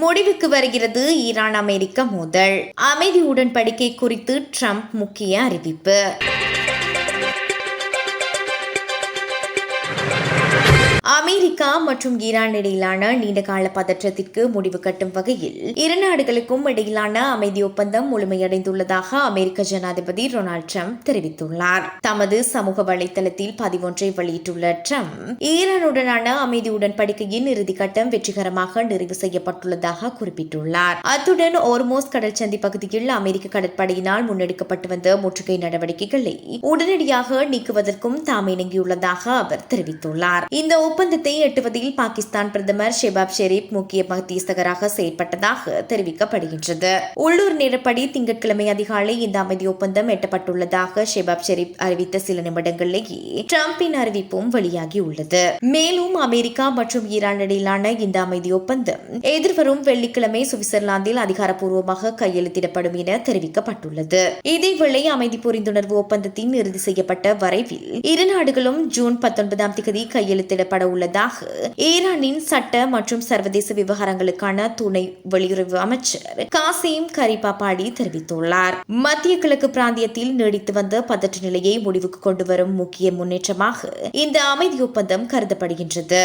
முடிவுக்கு வருகிறது ஈரான் அமெரிக்க மோதல். அமைதி உடன்படிக்கை குறித்து ட்ரம்ப் முக்கிய அறிவிப்பு. அமெரிக்கா மற்றும் ஈரான் இடையிலான நீண்டகால பதற்றத்திற்கு முடிவு கட்டும் வகையில் இரு நாடுகளுக்கும் இடையிலான அமைதி ஒப்பந்தம் முழுமையடைந்துள்ளதாக அமெரிக்க ஜனாதிபதி டொனால்டு ட்ரம்ப் தெரிவித்துள்ளார். தமது சமூக வலைதளத்தில் பதிவொன்றை வெளியிட்டுள்ள ட்ரம்ப், ஈரானுடனான அமைதி உடன்படிக்கையின் இறுதிக்கட்டம் வெற்றிகரமாக நிறைவு செய்யப்பட்டுள்ளதாக குறிப்பிட்டுள்ளார். அத்துடன் ஓர்மோஸ் கடற்சந்தி பகுதியில் அமெரிக்க கடற்படையினால் முன்னெடுக்கப்பட்டு வந்த முற்றுகை நடவடிக்கைகளை உடனடியாக நீக்குவதற்கும் தாம் இணங்கியுள்ளதாக அவர் தெரிவித்துள்ளார். இந்த ஒப்பந்தத்தை எட்டுவதில் பாகிஸ்தான் பிரதமர் ஷெபாப் ஷெரீப் முக்கிய மத்தியஸ்தகராக செயல்பட்டதாக தெரிவிக்கப்படுகின்றது. உள்ளூர் நேரப்படி திங்கட்கிழமை அதிகாலை இந்த அமைதி ஒப்பந்தம் எட்டப்பட்டுள்ளதாக ஷெபாப் ஷெரீப் அறிவித்த சில நிமிடங்களிலேயே டிரம்பின் அறிவிப்பும் வெளியாகியுள்ளது. மேலும் அமெரிக்கா மற்றும் ஈரான் இடையிலான இந்த அமைதி ஒப்பந்தம் எதிர்வரும் வெள்ளிக்கிழமை சுவிட்சர்லாந்தில் அதிகாரப்பூர்வமாக கையெழுத்திடப்படும் என தெரிவிக்கப்பட்டுள்ளது. இதேவேளை அமைதி புரிந்துணர்வு ஒப்பந்தத்தின் இறுதி செய்யப்பட்ட வரைவில் இரு நாடுகளும் ஜூன் 19 கையெழுத்திடப்பட உள்ளதாக ஈரானின் சட்ட மற்றும் சர்வதேச விவகாரங்களுக்கான துணை வெளியுறவு அமைச்சர் காசிம் கரிபாபாடி தெரிவித்துள்ளார். மத்திய கிழக்கு பிராந்தியத்தில் நீடித்து வந்த பதற்ற நிலையை முடிவுக்கு கொண்டுவரும் முக்கிய முன்னேற்றமாக இந்த அமைதி ஒப்பந்தம் கருதப்படுகின்றது.